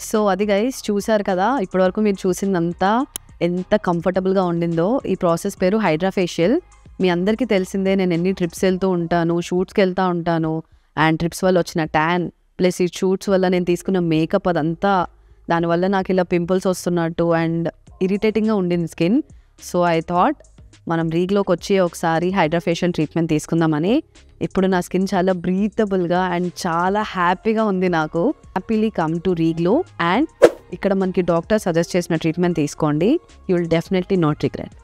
So అది guys చూసారు కదా, ఇప్పటివరకు మీరు చూసిందంతా ఎంత కంఫర్టబుల్గా ఉండిందో. ఈ ప్రాసెస్ పేరు హైడ్రా ఫేషియల్. మీ అందరికీ తెలిసిందే, నేను ఎన్ని ట్రిప్స్ వెళ్తూ ఉంటాను, షూట్స్కి వెళ్తూ ఉంటాను. అండ్ ట్రిప్స్ వల్ల వచ్చిన ట్యాన్ ప్లస్ ఈ షూట్స్ వల్ల నేను తీసుకున్న మేకప్ అదంతా, దానివల్ల నాకు ఇలా పింపుల్స్ వస్తున్నట్టు అండ్ ఇరిటేటింగ్గా ఉండింది స్కిన్. సో ఐ థాట్ మనం రీగ్లోకి వచ్చి ఒకసారి హైడ్రా ఫేషియల్ ట్రీట్మెంట్ తీసుకుందామని. ఇప్పుడు నా స్కిన్ చాలా బ్రీతబుల్గా అండ్ చాలా హ్యాపీగా ఉంది. నాకు హ్యాపీలీ కమ్ టు రీగ్లో. అండ్ ఇక్కడ మనకి డాక్టర్ సజెస్ట్ చేసిన ట్రీట్మెంట్ తీసుకోండి. You will definitely not regret.